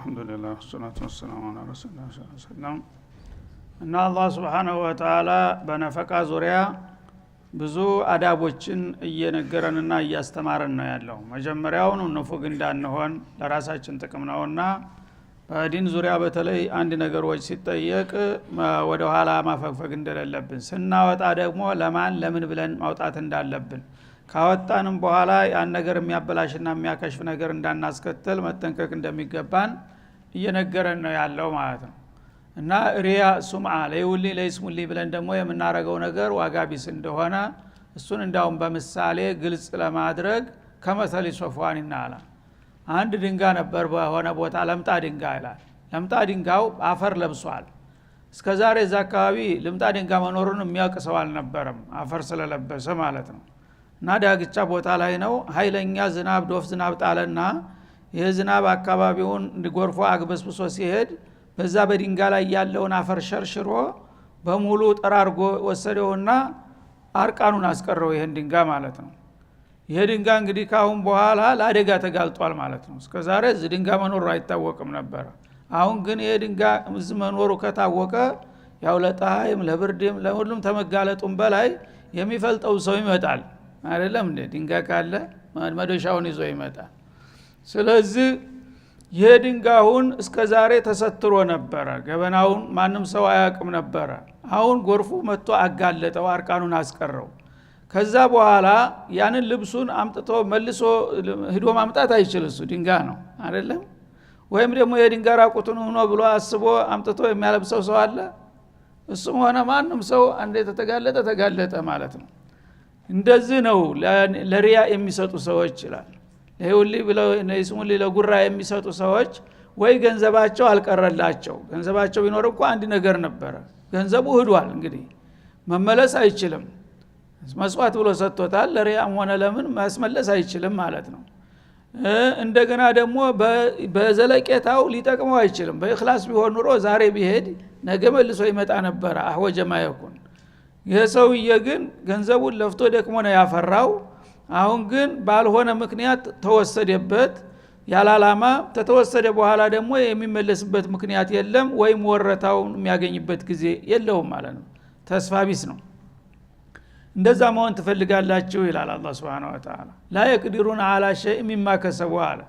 አልহামዱሊላህ ወሰላቱ ወሰላሙ ዐላ ረሱሊላህ ሰለላሁ እና አላህ Subhanahu Wa Ta'ala በነፈቃ ዙሪያ ብዙ አዳቦችን እየነገረንና እያስተማረን ነው ያለው። መጀመሪያው ንፉግ እንዳንሆን ለራሳችን ጥቅም ነውና በዲን ዙሪያ በተለይ አንድ ነገሮች ሲጠየቅ ወደ ኋላ ማፈግፈግ እንደሌለብን፣ ስናወጣ ደግሞ ለምን ብለን ማውጣት እንዳለብን፣ ካወጣንም በኋላ ያን ነገር የሚያበላሽና የሚያከሽፍ ነገር እንዳናስከተል መጠንቀቅ እንደሚገባን እየነገረን ነው ያለው ማለት ነው። እና ሪያ ሱምዓ ለይስሙሊ ብለን ደግሞ የምናረገው ነገር ዋጋ ቢስ እንደሆነ እሱን እንዳውም በምሳሌ ግልጽ ለማድረግ ከመሰሊ ሶፍዋንና አላ አንድ ድንጋይ ነበር በሆነ ቦታ ለምጣ ድንጋይ ይላል። ለምጣ ድንጋው አፈር ለብሷል። እስከዛሬ እዛ አካባቢ ለምጣ ድንጋይ መኖሩን የሚያውቅ ሰው አልነበረም፣ አፈር ስለለበሰ ማለት ነው። እና ዳግቻ ቦታ ላይ ነው። ኃይለኛ ዝናብ ዶፍ ዝናብ ጣለና ይሄ ዝናብ አካባቢውን እንዲጎርፎ አግበስብሶ ሲሄድ በዛ በድንጋይ ላይ ያለውን አፈር ሸርሽሮ በሙሉ ጠራርጎ ወሰደውና አርቃኑን አስቀረው ይሄን ድንጋይ ማለት ነው። ይሄ ድንጋይ እንግዲህ ካሁን በኋላ ለአደጋ ተጋልጧል ማለት ነው። እስከዛሬ እዚህ ድንጋይ መኖሩ አይታወቅም ነበር። አሁን ግን ይሄ ድንጋይ እዚህ መኖሩ ከታወቀ ያው ለፀሐይም ለብርድም ለሁሉም ተመጋለጡም በላይ የሚፈልጠው ሰው ይመጣል አይደለም እንዴ? ድንጋይ ካለ መዶሻውን ይዞ ይመጣል። ስለዚህ ይሄ ድንጋዩን እስከዛሬ ተሰትሮ ነበረ፣ ገበናውን ማንም ሰው አያውቅም ነበረ። አሁን ጎርፉ መጥቶ አጋለጠው፣ አርቃኑን አስቀረው። ከዛ በኋላ ያንን ልብሱን አምጥቶ መልሶ ሂዶ ማምጣት አይችል፣ እሱ ድንጋይ ነው አይደለም? ወይም ደግሞ የድንጋይ ራቁቱን ሆኖ ብሎ አስቦ አምጥቶ የሚያለብሰው ሰው አለ? እሱም ሆነ ማንም ሰው አንዴ ተጋለጠ ማለት ነው። እንደዚህ ነው ለሪያ የሚሰጡ ሰዎች ይላል። ለይውሊ ብለው ለይስሙሊ ለጉራ የሚሰጡ ሰዎች ወይ ገንዘባቸው አልቀረላቸው፣ ገንዘባቸው ቢኖር እንኳን አንድ ነገር ነበረ፣ ገንዘቡ ሄዷል፣ እንግዲህ መመለስ አይችልም። መስዋዕት ብሎ ሰጥቶታል፣ ለሪያም ሆነ ለምን ማስመለስ አይችልም ማለት ነው። እንደገና ደግሞ በዘለቄታው ሊጠቅመው አይችልም። በእኽላስ ቢሆን ኑሮ ዛሬ ቢሄድ ነገ መልሶ ይመጣ ነበር አህወጀ ማየኩን። ይሄ ሰውዬ ግን ገንዘቡን ለፍቶ ደክሞ ነው ያፈራው። አሁን ግን ባልሆነ ምክንያት ተወሰደበት፣ ያላላማ ተተወሰደ በኋላ ደግሞ የሚመለስበት ምክንያት የለም፣ ወይም ወረታውን የሚያገኝበት ጊዜ የለውም ማለት ነው። ተስፋ ቢስ ነው። እንደዛ መሆን ትፈልጋላችሁ ይላል አላህ Subhanahu Wa Ta'ala። ላ የቅዲሩን አላ ሸይ ሚማ ከሰቡ አለ።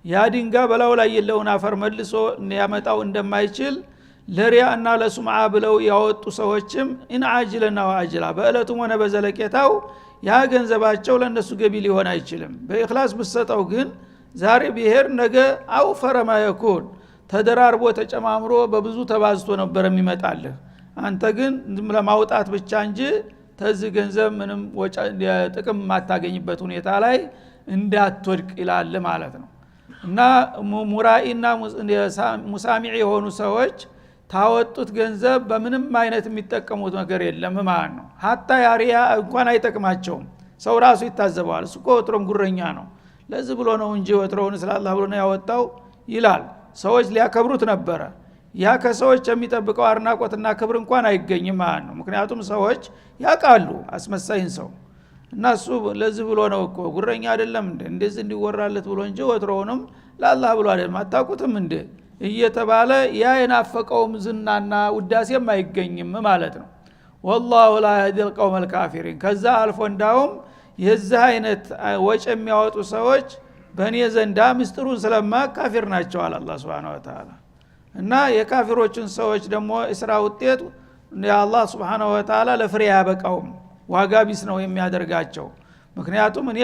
ያ ድንጋይ በላው ላይ የለውን አፈር መልሶ ያመጣው እንደማይችል ለሪያ እና ለሱምዓ ብለው ያወጡ ሰዎችም ኢንአጅለና ወአጅላ በእለቱም ሆነ በዘለቄታው ያ ገንዘባቸው ለነሱ ገቢ ሊሆን አይችልም። በእኽላስ ብሰጠው ግን ዛሬ ቢሄር ነገ አው ፈረማ የኩን ተደራርቦ ተጨማምሮ በብዙ ተባዝቶ ነበር የሚመጣልህ። አንተ ግን ለማውጣት ብቻ እንጂ ተዚህ ገንዘብ ምንም ጥቅም ማታገኝበት ሁኔታ ላይ እንዳትወድቅ ይላል ማለት ነው። እና ሙራኢና ሙሳሚዕ የሆኑ ሰዎች ታወጡት ገንዘብ በምንም አይነት የሚጠቀሙት ነገር የለም ማለት ነው። ሀታ ያሪያ እንኳን አይጠቅማቸውም። ሰው ራሱ ይታዘበዋል። እሱ እኮ ወትሮም ጉረኛ ነው፣ ለዚህ ብሎ ነው እንጂ ወትሮውን ስላላህ ብሎ ነው ያወጣው ይላል። ሰዎች ሊያከብሩት ነበረ። ያ ከሰዎች የሚጠብቀው አድናቆትና ክብር እንኳን አይገኝም ማለት ነው። ምክንያቱም ሰዎች ያውቃሉ አስመሳይን ሰው። እና እሱ ለዚህ ብሎ ነው እኮ ጉረኛ አይደለም እንዴ እንደዚህ እንዲወራለት ብሎ እንጂ ወትሮውንም ለአላህ ብሎ አይደለም አታውቁትም እንዴ እየተባለ ያ የናፈቀውም ዝናና ውዳሴም አይገኝም ማለት ነው። ወላሁ ላ የህዲል ቀውመል ካፊሪን። ከዛ አልፎ እንዳውም የዚህ አይነት ወጭ የሚያወጡ ሰዎች በእኔ ዘንዳ ምስጢሩን ስለማያውቅ ካፊር ናቸው አለ አላህ Subhanahu Wa Ta'ala። እና የካፊሮችን ሰዎች ደግሞ እስራ ውጤት የአላህ Subhanahu Wa Ta'ala ለፍሬ ያበቃውም ዋጋ ቢስ ነው የሚያደርጋቸው። ምክንያቱም እኔ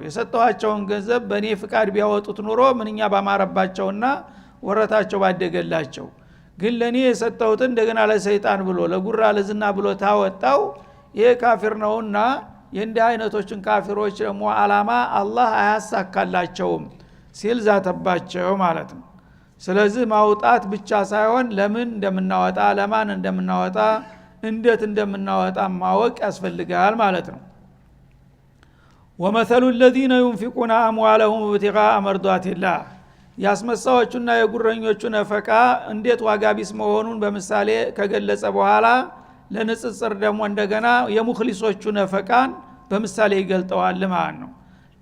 የሰጠኋቸውን ገንዘብ በእኔ ፍቃድ ቢያወጡት ኑሮ ምንኛ ባማረባቸውና ወረታቸው ባደገላቸው። ግን ለኔ የሰጠሁትን እንደገና ለሰይጣን ብሎ ለጉራ ለዝና ብሎ ታወጣው ይሄ ካፊር ነውና የእንዲህ አይነቶችን ካፊሮች ደግሞ አላማ አላህ አያሳካላቸውም ሲል ዛተባቸው ማለት ነው። ስለዚህ ማውጣት ብቻ ሳይሆን ለምን እንደምናወጣ ለማን እንደምናወጣ እንዴት እንደምናወጣ ማወቅ ያስፈልጋል ማለት ነው። ወመሰሉ الذين ينفقون اموالهم ابتغاء مرضات الله። ያስመሳዎቹና የጉረኞቹ ነፈቃ እንዴት ዋጋ ቢስ መሆኑን በምሳሌ ከገለጸ በኋላ ለንጽጽር ደግሞ እንደገና የሙኽሊሶቹ ነፈቃን በምሳሌ ይገልጠዋል ማለት ነው።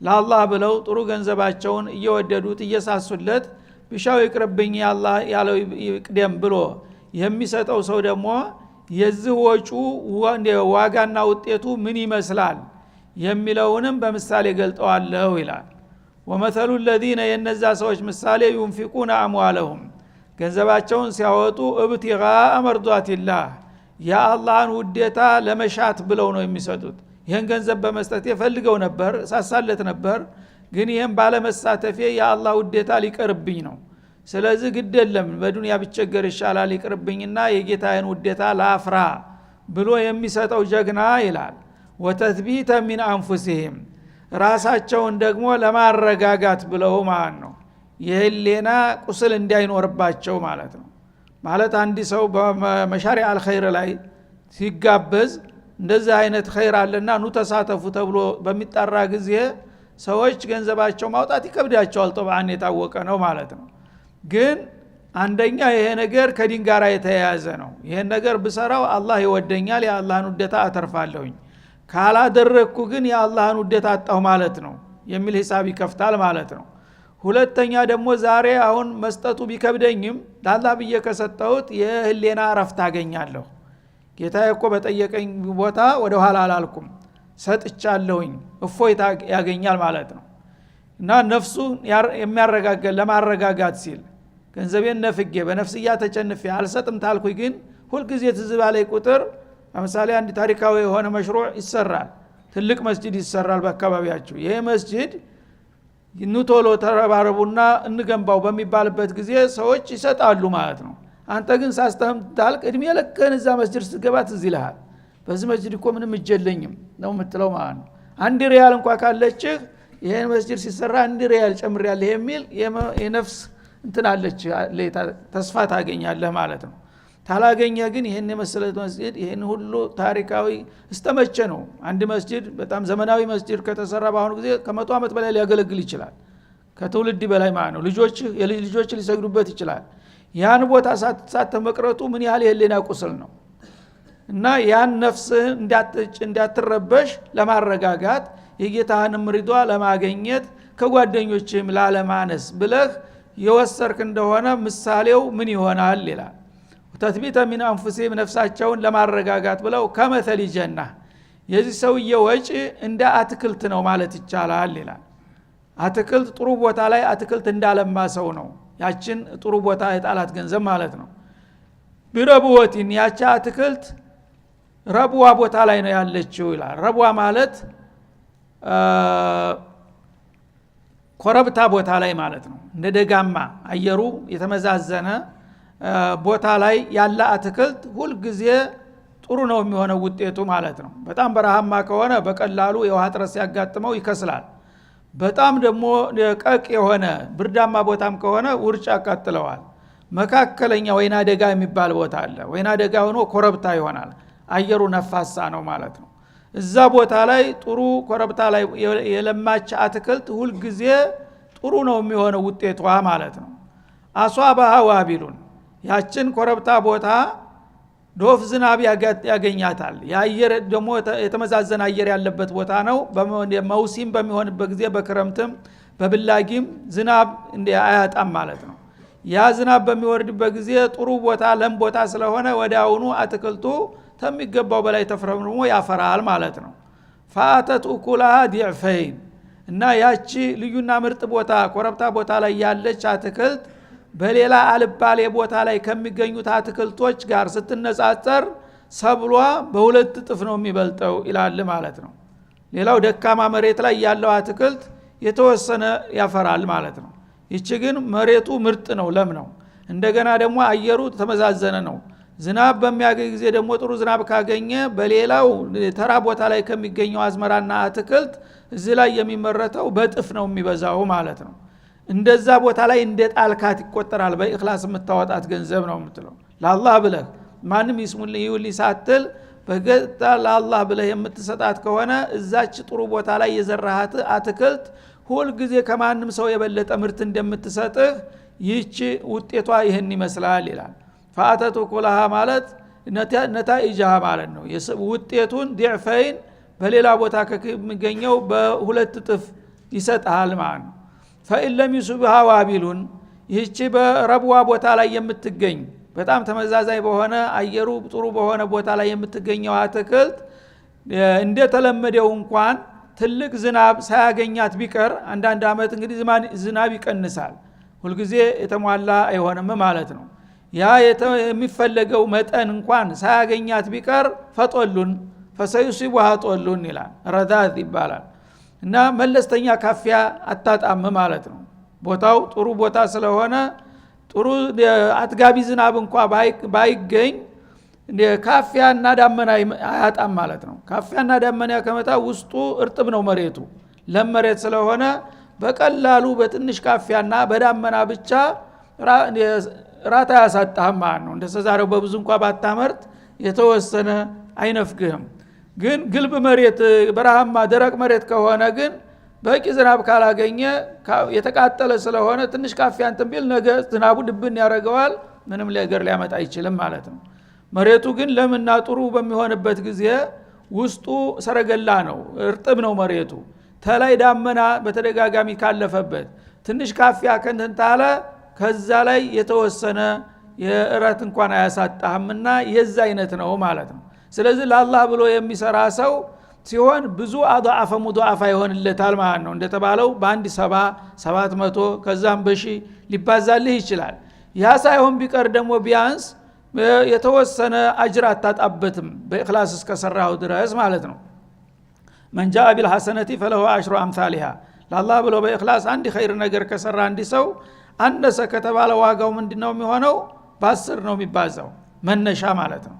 ለአላህ ብለው ጥሩ ገንዘባቸውን እየወደዱት እየሳሱለት ቢሻው ይቅርብኝ ያላህ ያለው ይቅደም ብሎ የሚሰጠው ሰው ደግሞ የዚህ ወጩ ዋጋና ውጤቱ ምን ይመስላል የሚለውንም በምሳሌ ገልጠዋለሁ ይላል። ወመሰሉ الذين የነዛ ሰዎች ምሳሌ ينفقون اموالهم ገንዘባቸውን ሲያወጡ ابتغاء مرضات الله የአላህን ውዴታ ለመሻት ብለው ነው የሚሰጡት። ይሄን ገንዘብ በመስጠት ይፈልገው ነበር ሳሳለት ነበር፣ ግን ይሄን ባለመሳተፌ የአላህ ውዴታ ሊቀርብኝ ነው። ስለዚህ ግድ የለም በዱንያ ብቸገር ይሻላል ይቅርብኝና የጌታዬን ውዴታ ላፍራ ብሎ የሚሰጠው ጀግና ይላል። ወተትቢተ ሚን አንፉሲሂም ራሳቸውን ደግሞ ለማረጋጋት ብለው ማለት ነው። የህሊና ቁስል እንዳይኖርባቸው ማለት ነው። ማለት አንድ ሰው በመሻሪዕ አልኸይር ላይ ሲጋበዝ እንደዚህ አይነት ኸይር አለና ኑ ተሳተፉ ተብሎ በሚጣራ ጊዜ ሰዎች ገንዘባቸው ማውጣት ይከብዳቸዋል። ጠብዓን የታወቀ ነው ማለት ነው። ግን አንደኛ ይሄ ነገር ከዲን ጋር የተያያዘ ነው። ይሄን ነገር ብሰራው አላህ ይወደኛል፣ የአላህን ውዴታ አተርፋለሁኝ፣ ካላደረኩ ግን የአላህን ውዴታ አጣሁ ማለት ነው የሚል ሂሳብ ይከፍታል ማለት ነው። ሁለተኛ ደግሞ ዛሬ አሁን መስጠቱ ቢከብደኝም ለአላህ ብዬ ከሰጠሁት የህሊና እረፍት አገኛለሁ። ጌታዬ እኮ በጠየቀኝ ቦታ ወደ ኋላ አላልኩም ሰጥቻለሁኝ፣ እፎይታ ያገኛል ማለት ነው። እና ነፍሱን ለማረጋጋት ሲል ገንዘቤን ነፍጌ በነፍስያ ተጨንፌ አልሰጥም ታልኩኝ፣ ግን ሁልጊዜ ትዝ ባለኝ ቁጥር ለምሳሌ አንድ ታሪካዊ የሆነ መሽሩዕ ይሰራል፣ ትልቅ መስጂድ ይሰራል በአካባቢያችሁ። ይሄ መስጂድ ኑቶሎ ተረባረቡና እንገንባው በሚባልበት ጊዜ ሰዎች ይሰጣሉ ማለት ነው። አንተ ግን ሳስተም ታልቅ እድሜ ለከን እዛ መስጂድ ስትገባ ትዝ ይልሃል፣ በዚህ መስጂድ እኮ ምንም እጀለኝም ነው የምትለው ማለት ነው። አንድ ሪያል እንኳን ካለችህ ይሄን መስጂድ ሲሰራ አንድ ሪያል ጨምሬያለሁ የሚል የነፍስ እንትን አለች ተስፋ ታገኛለህ ማለት ነው። ታላገኘ ግን ይሄን የመሰለ መስጂድ ይሄን ሁሉ ታሪካዊ እስተመቸ ነው። አንድ መስጂድ በጣም ዘመናዊ መስጂድ ከተሰራ በአሁኑ ጊዜ ከ100 ዓመት በላይ ሊያገለግል ይችላል፣ ከትውልድ በላይ ማለት ነው። ልጆች ሊሰግዱበት ይችላል። ያን ቦታ ሳትመቅረቱ ምን ያህል የህሊና ቁስል ነው። እና ያን ነፍስህን እንዳትረበሽ ለማረጋጋት የጌታህንም ሪዷ ለማግኘት ከጓደኞችህም ላለማነስ ብለህ የወሰርክ እንደሆነ ምሳሌው ምን ይሆናል ይላል። ተትቢተ ሚን አንፉሲሂም ነፍሳቸውን ለማረጋጋት ብለው ከመተል ጀና የዚህ ሰውዬ ወጪ እንደ አትክልት ነው ማለት ይቻላል ይላል። አትክልት ጥሩ ቦታ ላይ አትክልት እንዳለማ ሰው ነው ያችን ጥሩ ቦታ የጣላት ገንዘብ ማለት ነው። ቢረቡወቲን ያቻ አትክልት ረቡዋ ቦታ ላይ ነው ያለችው ይላል። ረቡዋ ማለት ኮረብታ ቦታ ላይ ማለት ነው። እንደ ደጋማ አየሩ የተመዛዘነ ቦታ ላይ ያለ አትክልት ሁል ጊዜ ጥሩ ነው የሚሆነው ውጤቱ ማለት ነው። በጣም በረሃማ ከሆነ በቀላሉ የውሃ እጥረት ሲያጋጥመው ይከስላል። በጣም ደግሞ ቀቅ የሆነ ብርዳማ ቦታም ከሆነ ውርጭ ያቃጥለዋል። መካከለኛ ወይና ደጋ የሚባል ቦታ አለ። ወይና ደጋ ሆኖ ኮረብታ ይሆናል፣ አየሩ ነፋሳ ነው ማለት ነው። እዛ ቦታ ላይ ጥሩ ኮረብታ ላይ የለማች አትክልት ሁል ጊዜ ጥሩ ነው የሚሆነው ውጤቷ ማለት ነው። አሷባሃ ዋቢሉን ያችን ኮረብታ ቦታ ዶፍ ዝናብ ያገኛታል። የአየር ደግሞ የተመዛዘነ አየር ያለበት ቦታ ነው። በመውሲም በሚሆንበት ጊዜ በክረምትም በብላጊም ዝናብ አያጣም ማለት ነው። ያ ዝናብ በሚወርድበት ጊዜ ጥሩ ቦታ ለም ቦታ ስለሆነ ወዲያውኑ አትክልቱ ከሚገባው በላይ ተፍረምርሞ ያፈራል ማለት ነው። ፋአተት ኡኩላሃ ዲዕፈይን እና ያቺ ልዩና ምርጥ ቦታ ኮረብታ ቦታ ላይ ያለች አትክልት በሌላ አልባሌ ቦታ ላይ ከሚገኙት አትክልቶች ጋር ስትነጻጸር ሰብሏ በሁለት እጥፍ ነው የሚበልጠው ይላል ማለት ነው። ሌላው ደካማ መሬት ላይ ያለው አትክልት የተወሰነ ያፈራል ማለት ነው። ይቺ ግን መሬቱ ምርጥ ነው፣ ለም ነው። እንደገና ደግሞ አየሩ ተመዛዘነ ነው። ዝናብ በሚያገኝ ጊዜ ደግሞ ጥሩ ዝናብ ካገኘ በሌላው ተራ ቦታ ላይ ከሚገኘው አዝመራና አትክልት እዚህ ላይ የሚመረተው በጥፍ ነው የሚበዛው ማለት ነው። እንደዛ ቦታ ላይ እንደ ጣልካት ይቆጠራል። በእኽላስ የምታወጣት ገንዘብ ነው የምትለው። ለአላህ ብለህ ማንም ይስሙልኝ ይውልኝ ሳትል በገጣ ለአላህ ብለህ የምትሰጣት ከሆነ እዛች ጥሩ ቦታ ላይ የዘራሃት አትክልት ሁል ጊዜ ከማንም ሰው የበለጠ ምርት እንደምትሰጥህ ይህች ውጤቷ ይህን ይመስላል ይላል። ፈአተቱ ኩላሃ ማለት ነታኢጃሃ ማለት ነው። ውጤቱን ዲዕፈይን በሌላ ቦታ ከሚገኘው በሁለት እጥፍ ይሰጣል ማለት ነው። ፈኢን ለም ዩስብሃ ዋቢሉን ይህች በረብዋ ቦታ ላይ የምትገኝ በጣም ተመዛዛይ በሆነ አየሩ ጥሩ በሆነ ቦታ ላይ የምትገኘው አትክልት እንደተለመደው እንኳን ትልቅ ዝናብ ሳያገኛት ቢቀር አንዳንድ አመት እንግዲህ ዝናብ ይቀንሳል ሁልጊዜ የተሟላ አይሆንም ማለት ነው ያ የሚፈለገው መጠን እንኳን ሳያገኛት ቢቀር ፈጦሉን ፈሰዩሲቡሃ ጦሉን ይላል ረዳት ይባላል እና መለስተኛ ካፊያ አታጣም ማለት ነው ቦታው ጥሩ ቦታ ስለሆነ ጥሩ አጥጋቢ ዝናብ እንኳን ባይገኝ ካፊያና ዳመና አያጣም ማለት ነው ካፊያና ዳመና ከመጣ ውስጡ እርጥብ ነው መሬቱ ለመሬት ስለሆነ በቀላሉ በትንሽ ካፊያና በዳመና ብቻ ራታ ያሳጣህም ማለት ነው እንደሰዛረው በብዙ እንኳን ባታመርት የተወሰነ አይነፍግህም ግን ግልብ መሬት በረሃማ ደረቅ መሬት ከሆነ ግን በቂ ዝናብ ካላገኘ የተቃጠለ ስለሆነ ትንሽ ካፊያ እንትን ቢል ነገ ዝናቡ ድብን ያደርገዋል ምንም ነገር ሊያመጣ አይችልም ማለት ነው መሬቱ ግን ለምና ጥሩ በሚሆንበት ጊዜ ውስጡ ሰረገላ ነው እርጥብ ነው መሬቱ ተላይ ዳመና በተደጋጋሚ ካለፈበት ትንሽ ካፊያ ከንተንታለ ከዛ ላይ የተወሰነ የእረት እንኳን አያሳጣህምና የዛ አይነት ነው ማለት ነው ስለዚህ ለአላህ ብሎ የሚሰራ ሰው ሲሆን ብዙ አضعف مضاعف ይሆንለታል ማለት ነው እንደተባለው በአንድ 700 ከዛም በሺ ሊባዛልህ ይችላል ያ ሳይሆን ቢቀር ደግሞ ቢያንስ የተወሰነ አጅር አታጣበትም በእخلاص እስከሰራው ድረስ ማለት ነው من جاء بالحسنه فله 10 امثالها ለአላህ ብሎ በእخلاص አንድ ኸይር ነገር ከሰራ አንድ ሰው አነሰ ከተባለ ዋጋው ምንድነው የሚሆነው በ10 ነው የሚባዛው መነሻ ማለት ነው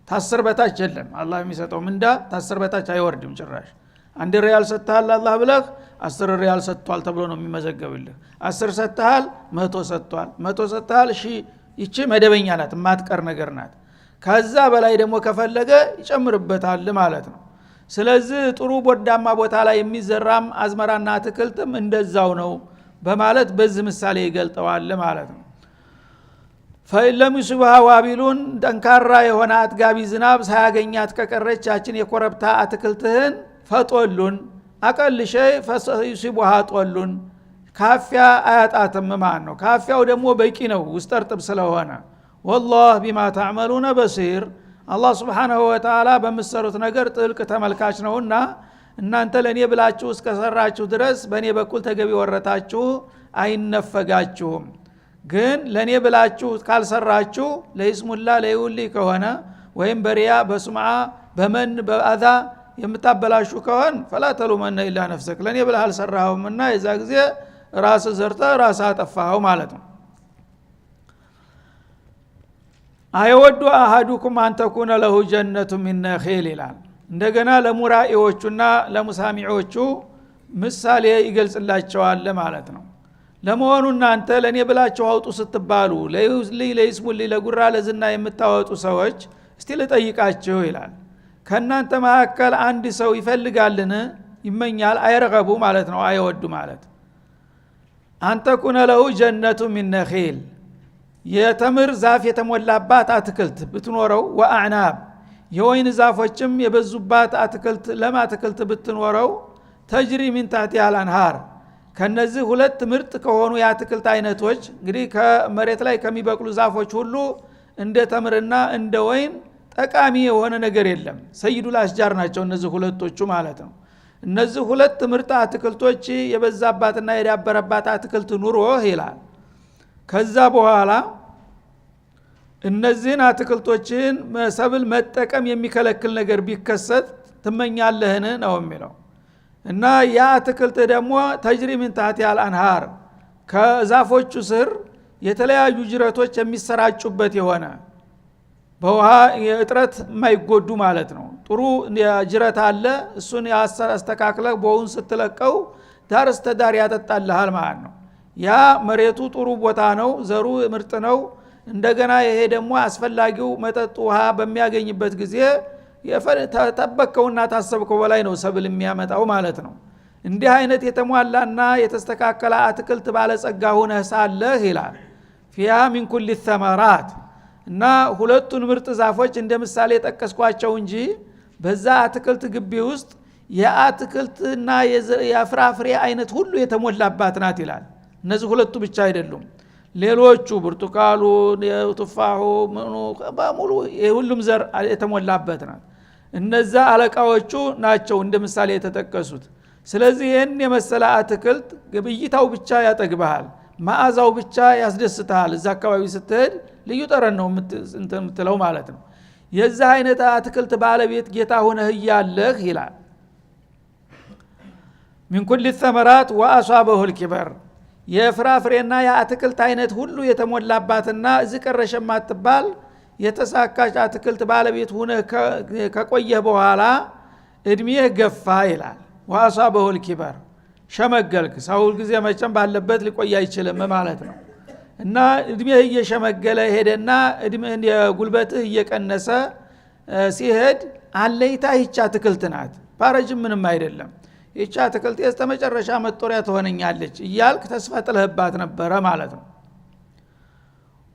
ታስር በታች የለም አላህ የሚሰጠው ምንዳ ታስር በታች አይወርድም ጭራሽ አንድ ሪያል ሰጥተሃል አላህ ብለህ 10 ሪያል ሰጥቷል ተብሎ ነው የሚመዘገብልህ 10 ሰጥተሃል 100 ሰጥቷል 100 ሰጥተሃል ሺ ይቺ መደበኛ ናት ማትቀር ነገር ናት ከዛ በላይ ደግሞ ከፈለገ ይጨምርበታል ማለት ነው ስለዚህ ጥሩ ቦዳማ ቦታ ላይ የሚዘራም አዝመራና አትክልትም እንደዛው ነው በማለት በዚህ ምሳሌ ይገልጠዋል ማለት ነው ፈኢለም ይስብሃ ዋቢሉን ጠንካራ የሆነ አጥጋቢ ዝናብ ሳያገኛት ከቀረቻችን የኮረብታ አትክልትህን ፈጦሉን አቀል ሸይ ፈይስብሃ ጦሉን ካፊያ አያጣትም ማለት ነው ካፊያው ደግሞ በቂ ነው ውስጥ እርጥብ ስለሆነ والله بما تعملون بصير አላህ Subhanahu Wa Ta'ala በመሰሩት ነገር ጥልቅ ተመልካች ነውና እናንተ ለኔ ብላችሁ እስከሰራችሁ ድረስ በኔ በኩል ተገቢ ወረታችሁ አይነፈጋችሁም ግን ለኔ ብላችሁ ካልሰራችሁ ለይስሙላ ለይውሊ ከሆነ ወይም በሪያ በስምዓ በመን በአዛ የምታበላሹ ከሆነ فلا تلومن الا نفسك ለኔ ብለህ አልሰራኸውምና የዛ ጊዜ ራስ ዘርታ ራስ አጠፋው ማለት ነው አይወዱ አሐዱኩም አን ተኩነ ለሁ ጀነቱ ሚን ነኺል ይላል እንደገና ለሙራኢዎቹና ለሙሳሚዖቹ ምሳሌ ይገልጽላቸዋል ማለት ነው ለመሆኑ እናንተ ለኔ ብላችሁ አውጡ ስትባሉ ለይስሙሊ ለጉራ ለዝና የምታወጡ ሰዎች እስቲ ልጠይቃችሁ ይላል ከናንተ መካከል አንድ ሰው ይፈልጋልን ይመኛል አይረገቡ ማለት ነው አይወዱ ማለት አንተ ኩነ ለሁ ጀነቱ ሚን ነኺል የተምር ዛፍ የተሞላባት አትክልት ብትኖረው ወአዕናብ የወይን ዛፎችም የበዙባት አትክልት ለማትክልት ብትኖረው ተጅሪ ሚን ታህቲሃ አልአንሃር ከነዚህ ሁለት ምርጥ ከሆኑ የአትክልት አይነቶች እንግዲህ ከመሬት ላይ ከሚበቅሉ ዛፎች ሁሉ እንደ ተምርና እንደ ወይን ጠቃሚ የሆነ ነገር የለም ሰይዱል አሽጃር ናቸው እነዚህ ሁለቶቹ ማለት ነው እነዚህ ሁለት ምርጥ አትክልቶች የበዛባትና የዳበረባት አትክልት ኑሮ ይላል ከዛ በኋላ እነዚህን አትክልቶችን ሰብል መጠቀም የሚከለክል ነገር ቢከሰት ትመኛለህን ነው የሚለው እና ያ አትክልት ደግሞ ተጅሪ ሚን ታህቲሃ አልአንሃር ከዛፎቹ ስር የተለያዩ ጅረቶች የሚሰራጩበት የሆነ በውሃ የእጥረት የማይጎዱ ማለት ነው ጥሩ ጅረት አለ እሱን ያስተካክለህ በውን ስትለቀው ዳር እስተ ዳር ያጠጣልሃል ማለት ነው ያ መሬቱ ጥሩ ቦታ ነው ዘሩ ምርጥ ነው እንደገና ይሄ ደግሞ አስፈላጊው መጠጥ ውሃ በሚያገኝበት ጊዜ ተጠበቀውና ታሰብከው በላይ ነው ሰብል የሚያመጣው ማለት ነው እንዲህ አይነት የተሟላና የተስተካከለ አትክልት ባለጸጋ ሆነህ ሳለህ ይላል ፊያ ሚን ኩል الثمرات እና ሁለቱን ምርጥ ዛፎች እንደ ምሳሌ ጠቀስኳቸው እንጂ በዛ አትክልት ግቢ ውስጥ የአትክልትና የፍራፍሬ አይነት ሁሉ የተሞላባት ናት ይላል እነዚህ ሁለቱ ብቻ አይደሉም ሌሎቹ ብርቱካኑ ቱፋሁ ምኑ በሙሉ የሁሉም ዘር የተሞላበት ናት እነዛ አለቃዎቹ ናቸው እንደ ምሳሌ የተጠቀሱት ስለዚህ ይህን የመሰለ አትክልት ግብይታው ብቻ ያጠግብሃል ማአዛው ብቻ ያስደስታል እዛ አካባቢ ስትሄድ ልዩ ጠረን ነው የምትለው ማለት ነው የዛ አይነት አትክልት ባለቤት ጌታ ሆነህ ያለህ ይላል من كل الثمرات واصابه الكبر የፍራፍሬና የአትክልት አይነት ሁሉ የተሞላባትና ዝቀረሸ ማትባል የተሳካች አትክልት ባለቤት ሆነ ከቆየህ በኋላ እድሜህ ገፋ ይላል واصابه الكبر ሸመገልክ ሰው ጊዜ መቼም ባለበት ሊቆይ አይችልም ማለት ነው እና እድሜህ እየሸመገለ ሄደና እድሜህ የጉልበትህ እየቀነሰ ሲሄድ አለይታ ይቻ አትክልት ናት ባረጅም ምንም አይደለም ይቻ አትክልት የስተመጨረሻ መጦሪያ ትሆነኛለች እያልክ ተስፋ ጥለህባት ነበረ ማለት ነው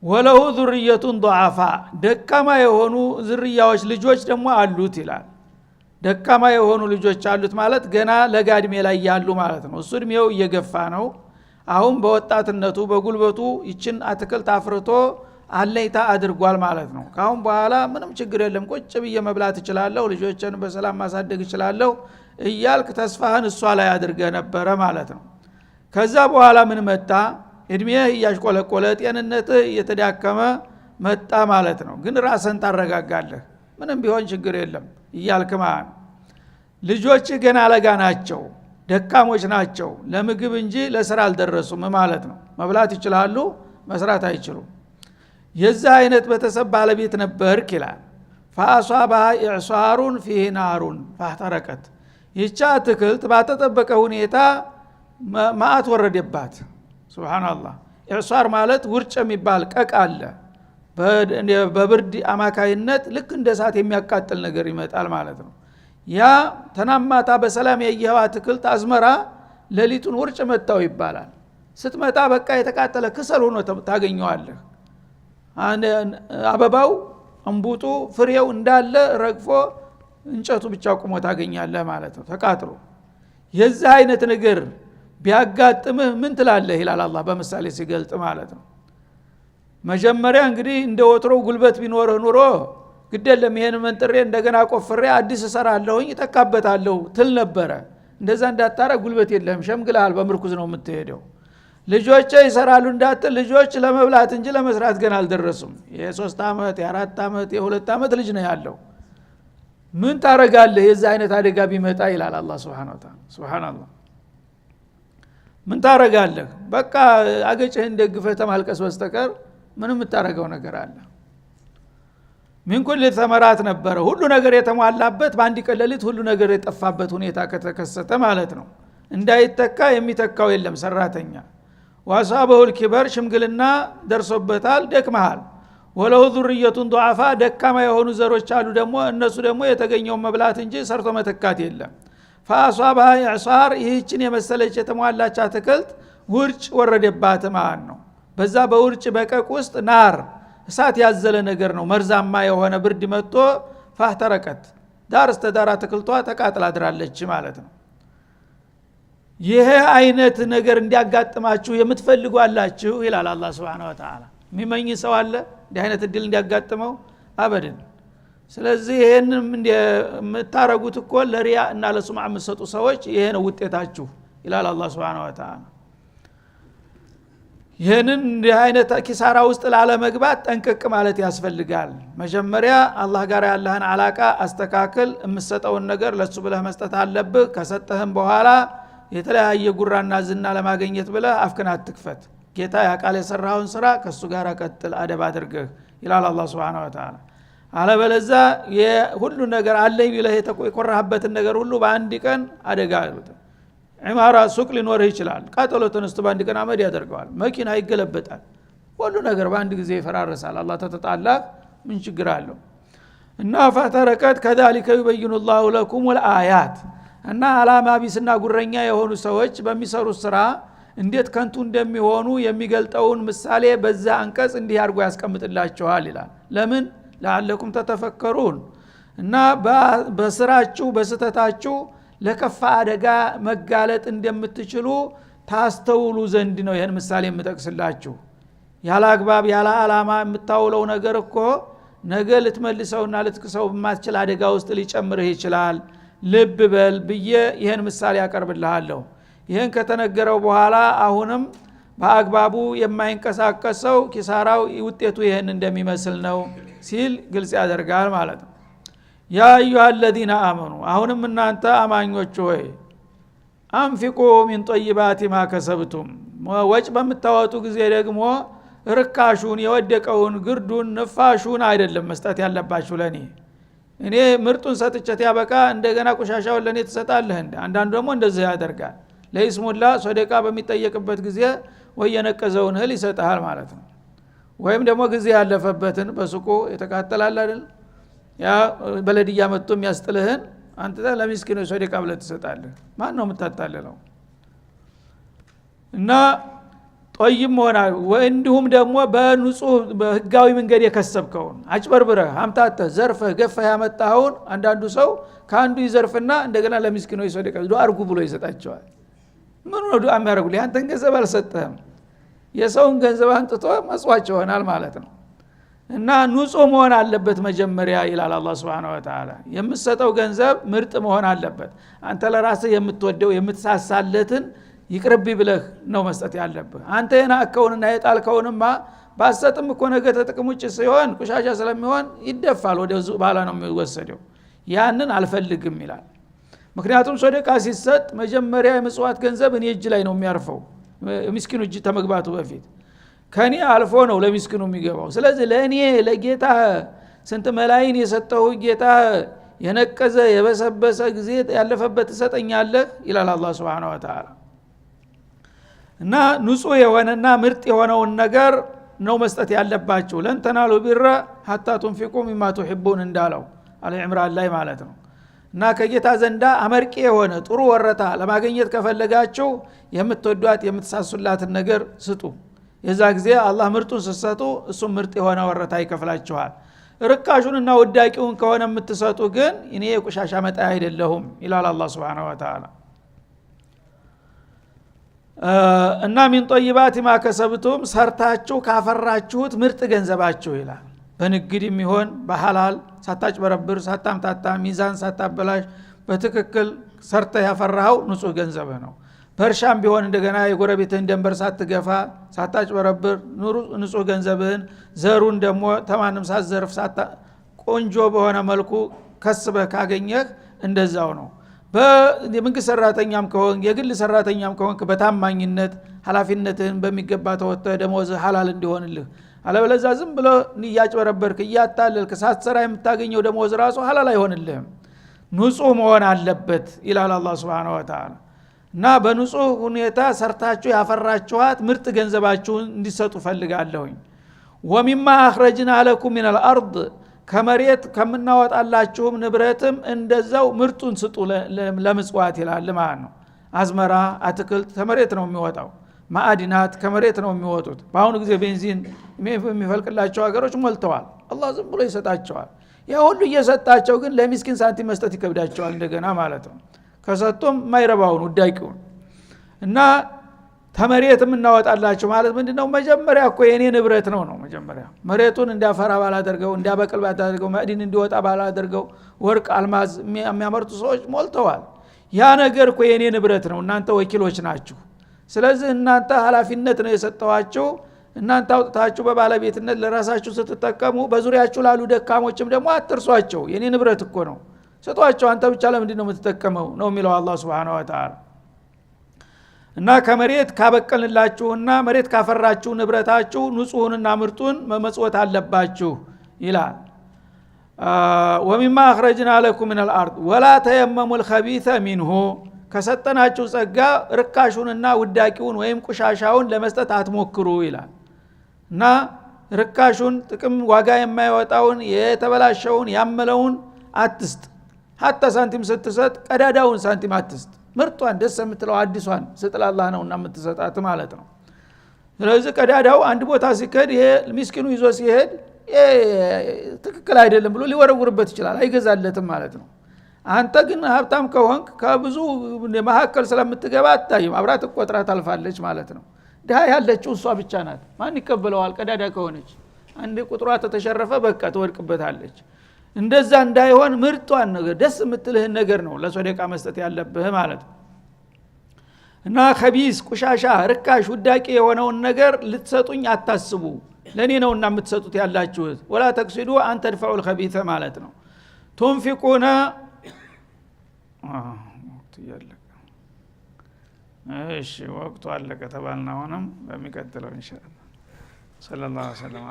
ወለው ذريቱን ضعفاء ደካማ የሆኑ ዝርያዎች ልጆች ደግሞ አሉት ይላል ደካማ የሆኑ ልጆች አሉት ማለት ገና ለጋድሜ ላይ ያሉ ማለት ነው እሱ እድሜው እየገፋ ነው አሁን በወጣትነቱ በጉልበቱ ይችን አትክልት አፍርቶ አለይታ አድርጓል ማለት ነው ካሁን በኋላ ምንም ችግር የለም ቁጭ ብዬ መብላት እችላለሁ ልጆችን በሰላም ማሳደግ እችላለሁ እያልክ ተስፋህን እሷ ላይ አድርገህ ነበረ ማለት ነው ከዛ በኋላ ምን መጣ እድሜህ እያሽቆለቆለ ጤንነትህ እየተዳከመ መጣ ማለት ነው ግን ራስህን ታረጋጋለህ ምንም ቢሆን ችግር የለም እያልክ ማለት ልጆች ገና ለጋ ናቸው ደካሞች ናቸው ለምግብ እንጂ ለስራ አልደረሱም ማለት ነው መብላት ይችላሉ መስራት አይችሉም የዛ አይነት በተሰብ ባለቤት ነበርክ ይላል فاصابها اعصار فيه نار فاحترقت ይቻ አትክልት ባተጠበቀ ሁኔታ ማአት ወረደባት ሱብሃንአላህ ኢዕሳር ማለት ውርጭ የሚባል ቀቅ አለ በብርድ አማካይነት ልክ እንደ እሳት የሚያቃጥል ነገር ይመጣል ማለት ነው ያ ተናማታ በሰላም የየዋ አትክልት አዝመራ ሌሊቱን ውርጭ መጣው ይባላል ስትመጣ በቃ የተቃጠለ ክሰል ሆኖ ታገኘዋለህ አበባው እንቡጡ ፍሬው እንዳለ ረግፎ እንጨቱ ብቻ ቆሞ ታገኛለህ ማለት ነው ተቃጥሎ የዛ አይነት ነገር ቢያጋጥምህ ምን ትላለህ ይላል አላህ በመሳሌ ሲገልጥ ማለት ነው መጀመሪያ እንግዲህ እንደ ወትሮው ጉልበት ቢኖርህ ኑሮ ግደለም ይሄን መንጥሬ እንደገና ቆፍሬ አዲስ እሰራለሁኝ ተካበታለሁ ትል ነበረ እንደዛ እንዳታረግ ጉልበት የለህም ሸምግለሃል በምርኩዝ ነው የምትሄደው ልጆች ይሰራሉ እንዳትል ልጆች ለመብላት እንጂ ለመስራት ገና አልደረሱም የ3 አመት የ4 አመት የ2 አመት ልጅ ነው ያለው ምን ታረጋለህ የዛ አይነት አደጋ ቢመጣ ይላል አላህ Subhanahu Wa Ta'ala Subhanallah ምን ታረጋለህ በቃ አገጭህን ደግፈህ ተማልቀስ በስተቀር ምንም ታረጋው ነገር አለ ምን ኩል ተመራት ነበረ ሁሉ ነገር የተሟላበት ባንዲ ቀለሊት ሁሉ ነገር የጠፋበት ሁኔታ ከተከሰተ ማለት ነው እንዳይተካ የሚተካው የለም ሰራተኛ ዋሳበው الكبر ሽምግልና ደርሶበታል ደክመሃል ወለው ذريቱን ضعفاء ደካማ የሆኑ ዘሮች አሉ ደግሞ እነሱ ደግሞ የተገኘው መብላት እንጂ ሰርቶ መተካት የለም فاصابها اعصار ይህችን የመሰለች የተሟላች አትክልት ውርጭ ወረደባት ማለት ነው በዛ በውርጭ በቀቅ ውስጥ ናር እሳት ያዘለ ነገር ነው መርዛማ የሆነ ብርድ መጥቶ فاحترقت ዳር እስተዳር አትክልቷ ተቃጥላ አድራለች ማለት ነው ይሄ አይነት ነገር እንዲያጋጥማችሁ የምትፈልጉ አላችሁ ይላል አላህ Subhanahu Wa Ta'ala የሚመኝ ሰው አለ እንዲህ አይነት እድል እንዲያጋጥመው አበደን ስለዚህ ይሄንን የምታረጉት እኮ ለሪያ እና ለሱምዓ የምትሰጡ ሰዎች ይሄ ነው ውጤታችሁ ይላል አላህ Subhanahu Wa Ta'ala ይሄንን እንዲህ አይነት ኪሳራ ውስጥ ላለመግባት ጠንቀቅ ማለት ያስፈልጋል መጀመሪያ አላህ ጋር ያለህን አላቃ አስተካክል የምትሰጠውን ነገር ለሱ ብለህ መስጠት አለብህ ከሰጠህም በኋላ የተለያየ ጉራና ዝና ለማግኘት ብለህ አፍከን አትክፈት ጌታ ያቃለ የሰራውን ስራ ከሱ ጋር ቀጥል አደብ አድርገህ ይላል አላህ Subhanahu Wa Ta'ala አለበለዛ የሁሉ ነገር አለኝ ብለህ የተቆራህበትን ነገር ሁሉ በአንድ ቀን አደጋ አሉት ኢማራ ሱቅ ሊኖርህ ይችላል ቃጠሎ ተነስቶ በአንድ ቀን አመድ ያደርገዋል መኪና ይገለበጣል ሁሉ ነገር በአንድ ጊዜ ይፈራረሳል አላህ ተተጣላ ምን ችግር አለው እና ፈተረከት ከذلك يبين الله لكم الآيات እና አላማ ቢስና ጉረኛ የሆኑ ሰዎች በሚሰሩት ስራ እንዴት ከንቱ እንደሚሆኑ የሚገልጠውን ምሳሌ በዛ አንቀጽ እንዲህ አድርጎ ያስቀምጥላችኋል ይላል ለምን ለعلكم ተተፈከሩን እና በስራችሁ በስተታችሁ ለከፋ አደጋ መጋለጥ እንደምትችሉ ታስተውሉ ዘንድ ነው ይሄን ምሳሌ የምጠቅስላችሁ ያለ አግባብ ያለ አላማ የምታውለው ነገር እኮ ነገ ልትመልሰውና ልትክሰው በማትችል አደጋ ውስጥ ሊጨምርህ ይችላል ልብ በል ብዬ ይሄን ምሳሌ ያቀርብልሃለሁ ይሄን ከተነገረው በኋላ አሁንም በአግባቡ የማይንቀሳቀሰው ኪሳራው ውጤቱ ይሄን እንደሚመስል ነው ሲል ግልጽ ያደርጋል ማለት ነው ያ አዩሃ الذين آمنوا አሁንም እናንተ አማኞች ሆይ አንፊቁ ሚን ጠይባት ማ ከሰብቱም ወጭ በምታወጡ ጊዜ ደግሞ ርካሹን የወደቀውን ግርዱን ንፋሹን አይደለም መስጠት ያለባችሁ ለኔ እኔ ምርጡን ሰጥቼት ያበቃ እንደገና ቆሻሻውን ለኔ ትሰጣለህ እንደ አንዳንዱ ደግሞ እንደዚህ ያደርጋል ለይስሙላ ሶደቃ በሚጠየቅበት ጊዜ ወይ የነቀዘውን እህል ይሰጣል ማለት ነው ወይም ደግሞ ጊዜ ያለፈበትን በሱቁ የተቃጠላል አይደል ያ በለድያ መጥቶ የሚያስጥልህን አንተ ለሚስኪኑ ሶደቃ ብለህ ትሰጣለህ ማን ነው የምታታለለው እና ጦይም ሆናል ወንዲሁም ደግሞ በንጹህ በህጋዊ መንገድ የከሰብከውን አጭበርብረህ አምታተህ ዘርፈህ ገፈህ ያመጣኸውን አንዳንዱ ሰው ካንዱ ይዘርፍና እንደገና ለሚስኪኑ ሶደቃ ዱአ አርጉ ብሎ ይሰጣቸዋል ምን ነው ዱአ የሚያደርጉልህ አንተን ገንዘብ አልሰጠህም የሰውን ገንዘብ አንጥቶ መስዋዕት ይሆናል ማለት ነው እና ንጹህ መሆን አለበት መጀመሪያ ይላል አላህ Subhanahu Wa Ta'ala የምትሰጠው ገንዘብ ምርጥ መሆን አለበት አንተ ለራስህ የምትወደው የምትሳሳለትን ይቅርብ ብለህ ነው መስጠት ያለብህ አንተ የናከውንና የጣልከውንማ ባሰጥም እኮ ነገ ተጥቅም ውጭ ሲሆን ቆሻሻ ስለሚሆን ይደፋል ወደ ባላ ነው የሚወሰደው ያንን አልፈልግም ይላል ምክንያቱም ሶደቃ ሲሰጥ መጀመሪያ የመስዋዕት ገንዘብ እኔ እጅ ላይ ነው የሚያርፈው ምስኪኑ እጅ ተመግባቱ በፊት ከኔ አልፎ ነው ለሚስኪኑ የሚገባው ስለዚህ ለኔ ለጌታ ስንት መላእክት የሰጠው ጌታ የነቀዘ የበሰበሰ ጊዜ ያለፈበት ተሰጠኛለህ ይላል አላህ Subhanahu Wa Ta'ala እና ንጹህ የሆነና ምርጥ የሆነውን ነገር ነው መስጠት ያለባችሁ ለንተናሉ ቢራ hatta tunfiqu mimma tuhibbun እንዳለው አለ ኢምራን ላይ ማለት ነው እና ከጌታ ዘንዳ አመርቂ የሆነ ጥሩ ወረታ ለማግኘት ከፈለጋችሁ የምትወዷት የምትሳሱላትን ነገር ስጡ የዛ ጊዜ አላህ ምርጡን ሲሰጡ እሱ ምርጥ የሆነ ወረታ ይከፍላችኋል ርካሹንና ወዳቂውን ከሆነ የምትሰጡ ግን እኔ የቆሻሻ መጣ አይደለሁም ይላል አላህ Subhanahu Wa Ta'ala እና ሚን ጠይባት ማ ከሰብቱም ሰርታችሁ ካፈራችሁት ምርጥ ገንዘባችሁ ይላል በንግድም ይሆን በሐላል ሳታጭበረብር ሳታምታታ ሚዛን ሳታበላሽ በትክክል ሰርተ ያፈራው ንጹህ ገንዘብህ ነው በርሻም ቢሆን እንደገና የጎረቤትህን ደንበር ሳትገፋ ሳታጭበረብር ንጹህ ገንዘብህን ዘሩን ደግሞ ተማንም ሳትዘርፍ ቆንጆ በሆነ መልኩ ከስበህ ካገኘህ እንደዛው ነው በመንግስት ሰራተኛም ከሆንክ የግል ሰራተኛም ከሆንክ በታማኝነት ኃላፊነትህን በሚገባ ተወጥተህ ደሞዝ ሐላል እንዲሆንልህ አለበለዚያ ዝም ብሎ ያጭበረበርክ ያታለልክ ሳትሰራ የምታገኘው ደሞዝ ራሱ ሐላል አይሆንልህም ንጹህ መሆን አለበት ይላል አላህ Subhanahu Wa Ta'ala እና በንጹህ ሁኔታ ሰርታችሁ ያፈራችኋት ምርጥ ገንዘባችሁን እንዲሰጡ ፈልጋለሁኝ ወሚማ አخرجنا لكم من الارض ከመሬት ከምናወጣላችሁም ንብረትም እንደዛው ምርጡን ስጡ ለምጽዋት ይላል ማለት ነው አዝመራ አትክልት ከመሬት ነው የሚወጣው ማዕድናት ከመሬት ነው የሚወጡት በአሁኑ ጊዜ ቤንዚን የሚፈልቅላቸው ሀገሮች ሞልተዋል አላህ ዝም ብሎ ይሰጣቸዋል ያ ሁሉ እየሰጣቸው ግን ለሚስኪን ሳንቲም መስጠት ይከብዳቸዋል እንደገና ማለት ነው ከሰጡም ማይረባውን ውዳቂውን እና ተመሬትም እናወጣላችሁ ማለት ምንድነው መጀመሪያ እኮ የኔ ንብረት ነው መጀመሪያ መሬቱን እንዲያፈራ ባላደርገው እንዲያበቅል ባላደርገው ማዕድን እንዲወጣ ባላደርገው ወርቅ አልማዝ የሚያመርቱ ሰዎች ሞልተዋል ያ ነገር እኮ የኔ ንብረት ነው እናንተ ወኪሎች ናችሁ ስለዚህ እናንተ ኃላፊነት ነው የሰጠዋችሁ እናንተ አውጥታችሁ በባለቤትነት ለራሳችሁ ስትጠቀሙ በዙሪያችሁ ላሉ ደካሞችም ደግሞ አትርሷቸው የኔ ንብረት እኮ ነው ሰጧቸው አንተ ብቻ ለምንድን ነው የምትጠቀመው ነው የሚለው አላህ Subhanahu Wa Ta'ala እና ከመሬት ካበቀልላችሁና መሬት ካፈራችሁ ንብረታችሁ ንጹህንና ምርጡን መመጽወት አለባችሁ ይላል ወሚማ አخرجنا لكم من الارض ولا تيمموا الخبيث منه ከሰጠናችሁ ጸጋ ርካሹንና ውዳቂውን ወይም ቆሻሻውን ለመስጠት አትሞክሩ ይላል እና ርካሹን ጥቅም ዋጋ የማይወጣውን የተበላሸውን ያመለውን አትስጥ hatta ሳንቲም ስትሰጥ ቀዳዳውን ሳንቲም አትስጥ ምርጧን ደስ የምትለው አዲሷን ስጥላላህ ነውና የምትሰጣት ማለት ነው ስለዚህ ቀዳዳው አንድ ቦታ ሲከድ ይሄ ምስኪኑ ይዞ ሲሄድ ትክክል አይደለም ብሎ ሊወረውርበት ይችላል አይገዛለትም ማለት ነው አንተ ግን ሀብታም ከሆንክ ከብዙ መሐከል ስለምትገባ አታይም አብራት ቆጥራ ታልፋለች ማለት ነው ድሃ ያለችው እሷ ብቻ ናት ማን ይቀበለዋል ቀዳዳ ከሆነች አንድ ቁጥሯ ተተሸረፈ በቃ ትወድቅበታለች እንደዛ እንዳይሆን ምርጧን ነገር ደስ የምትልህን ነገር ነው ለሶደቃ መስጠት ያለብህ ማለት እና ከቢስ ቁሻሻ ርካሽ ውዳቂ የሆነውን ነገር ልትሰጡኝ አታስቡ ለኔ ነውና የምትሰጡት ያላችሁት ወላ ተክሲዱ አንተ ተድፈዑል ኸቢተ ማለት ነው ቱንፊቁና ወቅቱ ያለቀ እሺ ወቅቱ አለቀ ተባልና ሆነም በሚቀጥለው ኢንሻአላህ ሰለላሁ ዐለይሂ ወሰለም